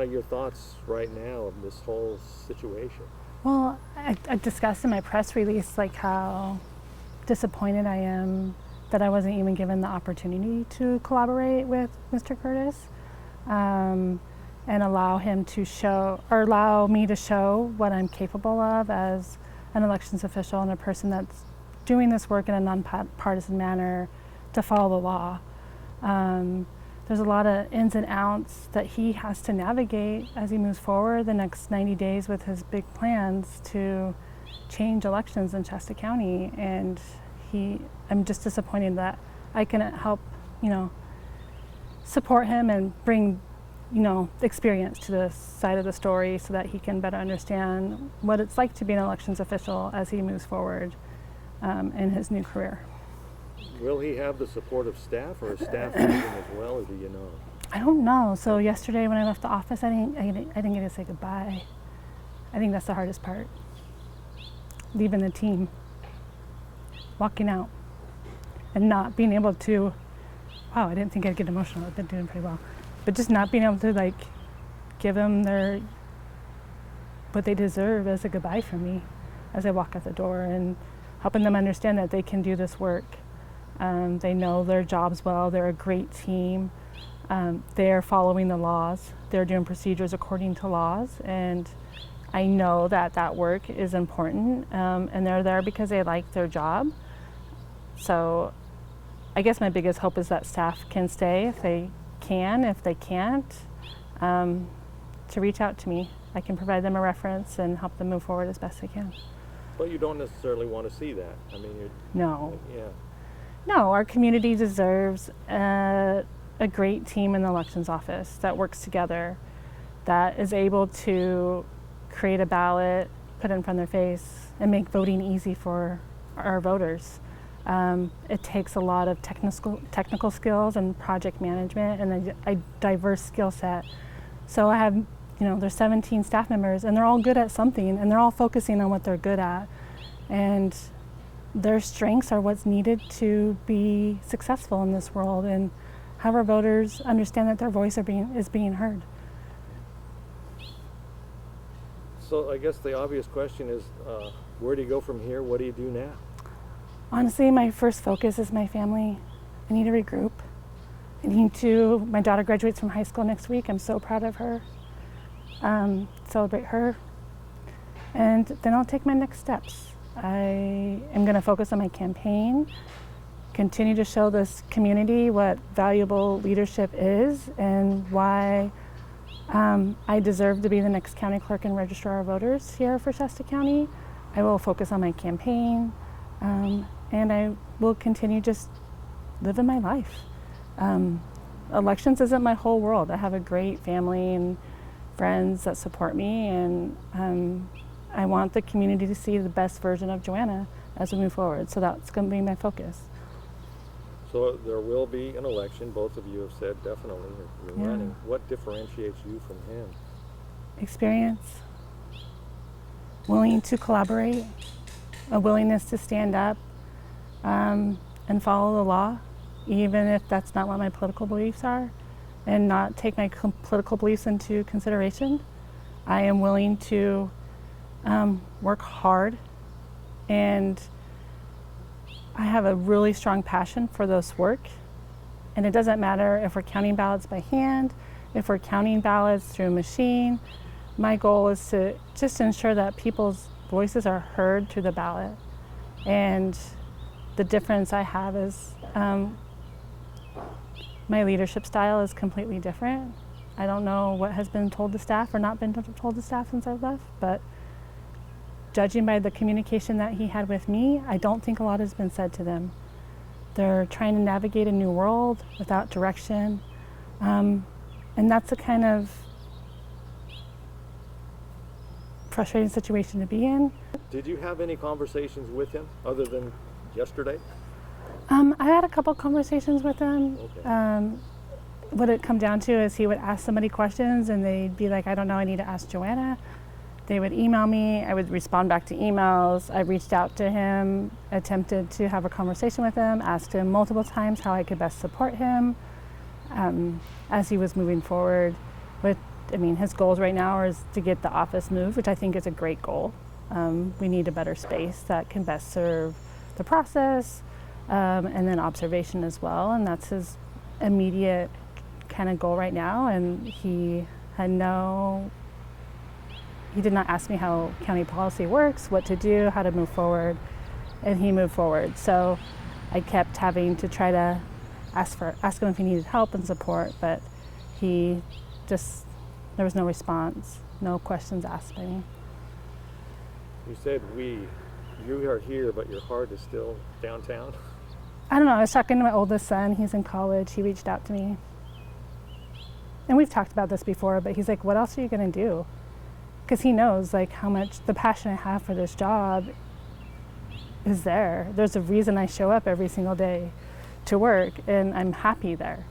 kind of your thoughts right now of this whole situation? Well, I discussed in my press release like how disappointed I am that I wasn't even given the opportunity to collaborate with Mr. Curtis, and allow me to show what I'm capable of as an elections official and a person that's doing this work in a nonpartisan manner to follow the law. There's a lot of ins and outs that he has to navigate as he moves forward the next 90 days with his big plans to change elections in Shasta County. And I'm just disappointed that I can help, support him and bring, experience to the side of the story so that he can better understand what it's like to be an elections official as he moves forward in his new career. Will he have the support of staff, or is staff leaving as well, or do you know? I don't know. So yesterday when I left the office, I didn't get to say goodbye. I think that's the hardest part. Leaving the team, walking out, and not being able to, wow, I didn't think I'd get emotional. I've been doing pretty well. But just not being able to give them what they deserve as a goodbye from me as I walk out the door, and helping them understand that they can do this work. They know their jobs well. They're a great team. They're following the laws. They're doing procedures according to laws. And I know that work is important. And they're there because they like their job. So I guess my biggest hope is that staff can stay if they can. If they can't, to reach out to me. I can provide them a reference and help them move forward as best I can. But you don't necessarily want to see that. I mean, No. Yeah. No, our community deserves a great team in the elections office that works together, that is able to create a ballot, put it in front of their face, and make voting easy for our voters. It takes a lot of technical skills and project management and a diverse skill set. So I have, there's 17 staff members, and they're all good at something, and they're all focusing on what they're good at. And their strengths are what's needed to be successful in this world, and have our voters understand that their voice is being heard. So I guess the obvious question is, where do you go from here? What do you do now? Honestly, my first focus is my family. I need to regroup. My daughter graduates from high school next week. I'm so proud of her. Celebrate her. And then I'll take my next steps. I am going to focus on my campaign, continue to show this community what valuable leadership is and why I deserve to be the next county clerk and registrar of voters here for Shasta County. I will focus on my campaign, and I will continue just living my life. Elections isn't my whole world. I have a great family and friends that support me, and I want the community to see the best version of Joanna as we move forward. So that's going to be my focus. So there will be an election. Both of you have said definitely you're running. What differentiates you from him? Experience, willing to collaborate, a willingness to stand up and follow the law, even if that's not what my political beliefs are, and not take my political beliefs into consideration. I am willing to work hard, and I have a really strong passion for this work. And it doesn't matter if we're counting ballots by hand, if we're counting ballots through a machine. My goal is to just ensure that people's voices are heard through the ballot. And the difference I have is my leadership style is completely different. I don't know what has been told to staff or not been told to staff since I've left, but judging by the communication that he had with me, I don't think a lot has been said to them. They're trying to navigate a new world without direction, and that's a kind of frustrating situation to be in. Did you have any conversations with him other than yesterday? I had a couple conversations with him. Okay. What it come down to is he would ask somebody questions and they'd be like, I don't know, I need to ask Joanna. They would email me, I would respond back to emails. I reached out to him, attempted to have a conversation with him, asked him multiple times how I could best support him as he was moving forward with I mean, his goals right now is to get the office moved, which I think is a great goal. We need a better space that can best serve the process, and then observation as well. And that's his immediate kind of goal right now. And he did not ask me how county policy works, what to do, how to move forward, and he moved forward. So I kept having to try to ask him if he needed help and support, but there was no response, no questions asked by me. You said you are here, but your heart is still downtown. I don't know, I was talking to my oldest son, he's in college, he reached out to me. And we've talked about this before, but he's like, what else are you gonna do? Because he knows like how much the passion I have for this job is there. There's a reason I show up every single day to work, and I'm happy there.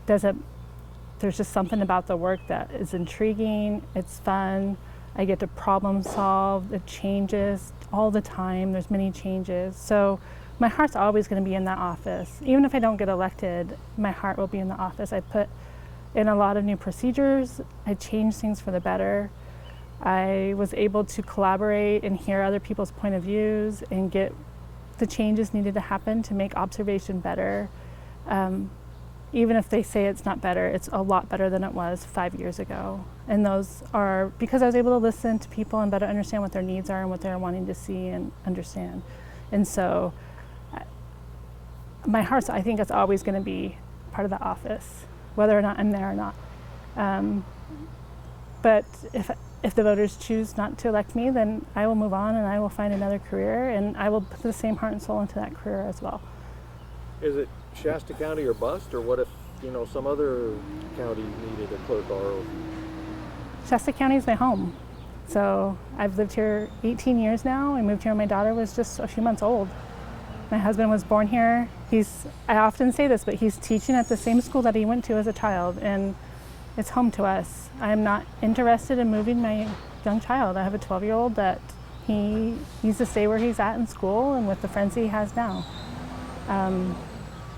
There's just something about the work that is intriguing, it's fun, I get to problem solve, it changes all the time, there's many changes. So my heart's always gonna be in that office. Even if I don't get elected, my heart will be in the office. I put in a lot of new procedures, I changed things for the better. I was able to collaborate and hear other people's point of views and get the changes needed to happen to make observation better. Even if they say it's not better, it's a lot better than it was 5 years ago. And those are because I was able to listen to people and better understand what their needs are and what they're wanting to see and understand. And so my heart, I think it's always going to be part of the office, whether or not I'm there or not. But if the voters choose not to elect me, then I will move on and I will find another career, and I will put the same heart and soul into that career as well. Is it Shasta County or bust, or what if some other county needed a clerk RO? Shasta County is my home. So I've lived here 18 years now. I moved here when my daughter was just a few months old. My husband was born here. I often say this, but he's teaching at the same school that he went to as a child, and it's home to us. I'm not interested in moving my young child. I have a 12-year-old that he needs to stay where he's at in school and with the friends he has now.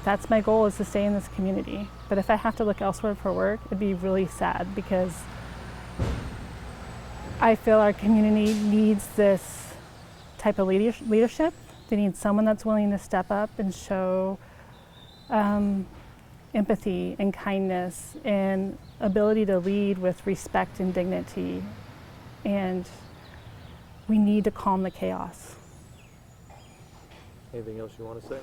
That's my goal, is to stay in this community. But if I have to look elsewhere for work, it'd be really sad, because I feel our community needs this type of leadership. They need someone that's willing to step up and show empathy and kindness and ability to lead with respect and dignity. And we need to calm the chaos. Anything else you want to say?